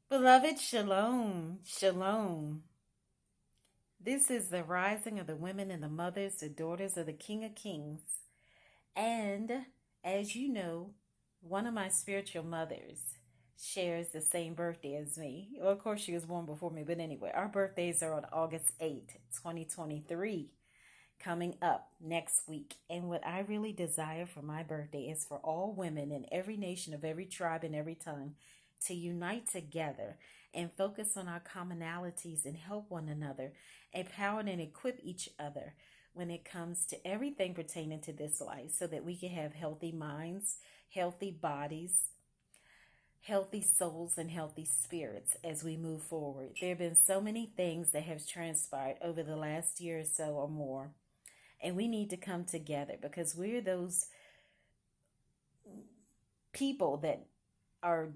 Beloved, shalom, shalom. This is the rising of the women and the mothers, the daughters of the King of Kings. And as you know, one of my spiritual mothers shares the same birthday as me. Well, of course, she was born before me, but anyway, our birthdays are on August 8th, 2023, coming up next week. And what I really desire for my birthday is for all women in every nation, of every tribe, and every tongue to unite together and focus on our commonalities and help one another, empower and equip each other when it comes to everything pertaining to this life so that we can have healthy minds, healthy bodies, healthy souls, and healthy spirits as we move forward. There have been so many things that have transpired over the last year or so or more, and we need to come together because we're those people that are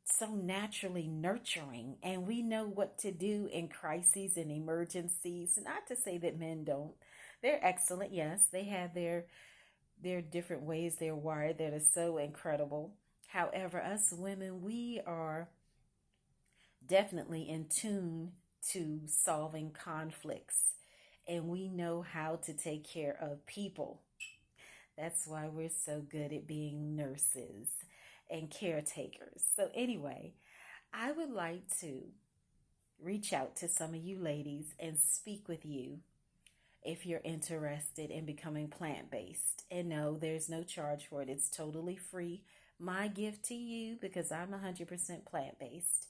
so naturally nurturing, and we know what to do in crises and emergencies. Not to say that men don't. They're excellent, yes. They have their different ways they're wired that are so incredible. However, us women, we are definitely in tune to solving conflicts, and we know how to take care of people. That's why we're so good at being nurses and caretakers. So, anyway, I would like to reach out to some of you ladies and speak with you if you're interested in becoming plant based. And no, there's no charge for it, it's totally free. My gift to you, because I'm 100% plant based,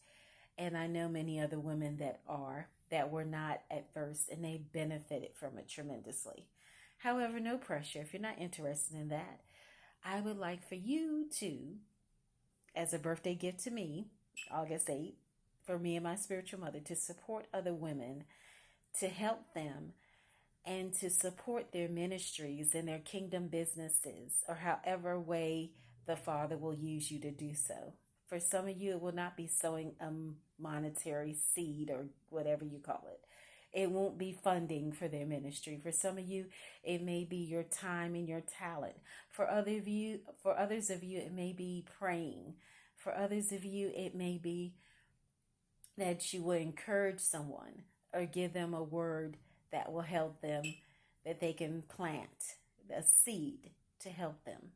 and I know many other women that were not at first, and they benefited from it tremendously. However, no pressure. If you're not interested in that, I would like for you to, as a birthday gift to me, August 8th, for me and my spiritual mother, to support other women, to help them, and to support their ministries and their kingdom businesses, or however way the Father will use you to do so. For some of you, it will not be sowing a monetary seed or whatever you call it. It won't be funding for their ministry. For some of you, it may be your time and your talent. For others of you, it may be praying. For others of you, it may be that you will encourage someone or give them a word that will help them, that they can plant a seed to help them.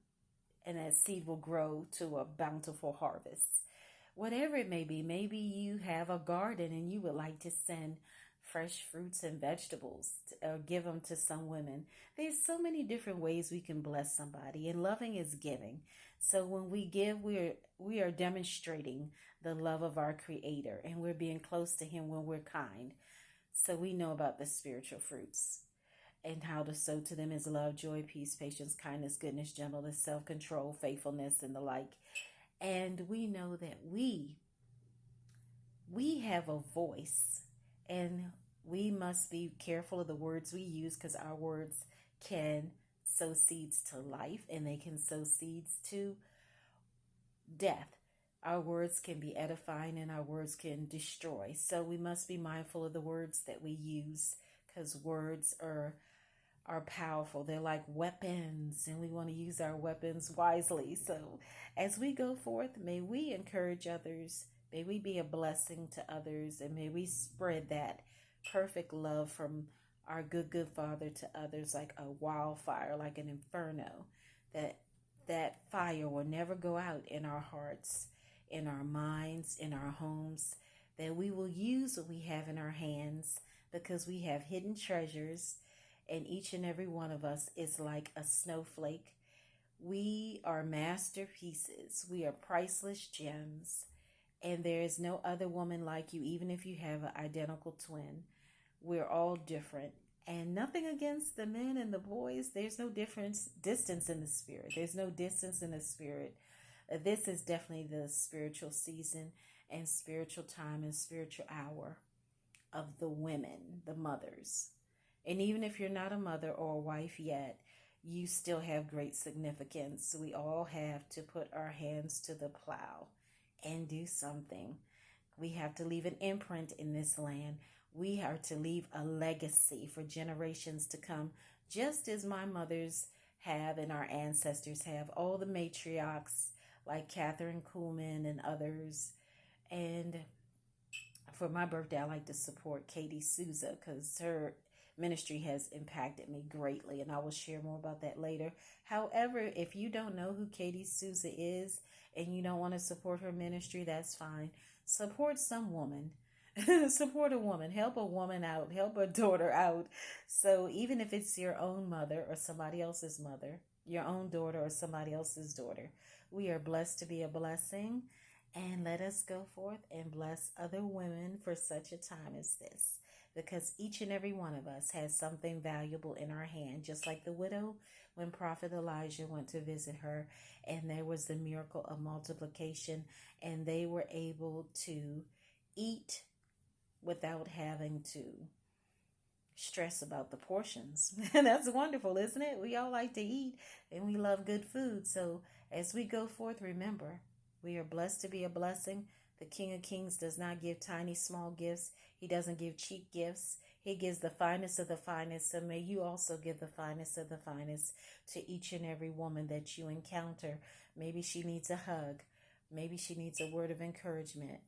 And that seed will grow to a bountiful harvest. Whatever it may be, maybe you have a garden and you would like to send fresh fruits and vegetables or give them to some women. There's so many different ways we can bless somebody, and loving is giving. So when we give, we are demonstrating the love of our Creator, and we're being close to Him when we're kind. So we know about the spiritual fruits and how to sow to them is love, joy, peace, patience, kindness, goodness, gentleness, self control, faithfulness, and the like. And we know that we have a voice, and we must be careful of the words we use, because our words can sow seeds to life and they can sow seeds to death. Our words can be edifying and our words can destroy. So we must be mindful of the words that we use, because words are powerful. They're like weapons, and we want to use our weapons wisely. So as we go forth, may we encourage others, may we be a blessing to others, and may we spread that perfect love from our good Father to others like a wildfire, like an inferno, that that fire will never go out in our hearts, in our minds, in our homes, that we will use what we have in our hands, because we have hidden treasures, and each and every one of us is like a snowflake. We are masterpieces. We are priceless gems. And there is no other woman like you, even if you have an identical twin. We're all different. And nothing against the men and the boys. There's no distance in the spirit. There's no distance in the spirit. This is definitely the spiritual season and spiritual time and spiritual hour of the women, the mothers. And even if you're not a mother or a wife yet, you still have great significance. We all have to put our hands to the plow and do something. We have to leave an imprint in this land. We are to leave a legacy for generations to come, just as my mothers have and our ancestors have. All the matriarchs like Catherine Kuhlman and others. And For my birthday, I like to support Katie Souza because her ministry has impacted me greatly, and I will share more about that later. However, if you don't know who Katie Souza is and you don't want to support her ministry, that's fine. Support some woman. Support a woman. Help a woman out. Help a daughter out. So even if it's your own mother or somebody else's mother, your own daughter or somebody else's daughter, we are blessed to be a blessing. And let us go forth and bless other women for such a time as this. Because each and every one of us has something valuable in our hand, just like the widow when Prophet Elijah went to visit her, and there was the miracle of multiplication, and they were able to eat without having to stress about the portions. And that's wonderful, isn't it? We all like to eat and we love good food. So as we go forth, remember, we are blessed to be a blessing. The King of Kings does not give tiny, small gifts. He doesn't give cheap gifts. He gives the finest of the finest. So may you also give the finest of the finest to each and every woman that you encounter. Maybe she needs a hug. Maybe she needs a word of encouragement.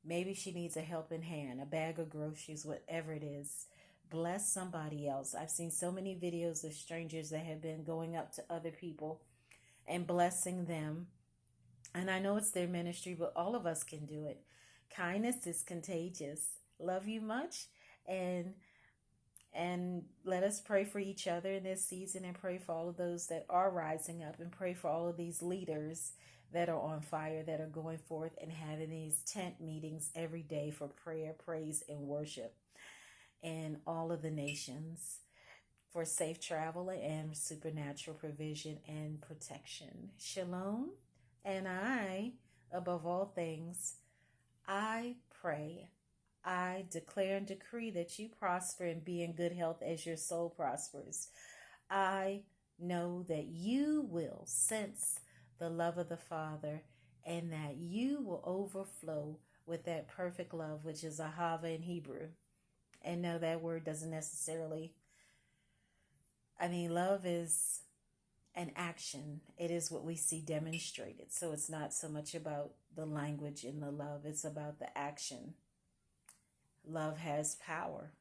Maybe she needs a helping hand, a bag of groceries, whatever it is. Bless somebody else. I've seen so many videos of strangers that have been going up to other people and blessing them. And I know it's their ministry, but all of us can do it. Kindness is contagious. Love you much. And let us pray for each other in this season and pray for all of those that are rising up and pray for all of these leaders that are on fire, that are going forth and having these tent meetings every day for prayer, praise, and worship in all of the nations for safe travel and supernatural provision and protection. Shalom. And I, above all things, I pray, I declare and decree that you prosper and be in good health as your soul prospers. I know that you will sense the love of the Father and that you will overflow with that perfect love, which is ahava in Hebrew. And no, that word doesn't necessarily, love is an action. It is what we see demonstrated. So it's not so much about the language in the love, it's about the action. Love has power.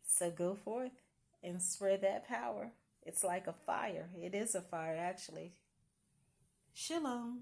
So go forth and spread that power. It's like a fire. It is a fire, actually. Shalom.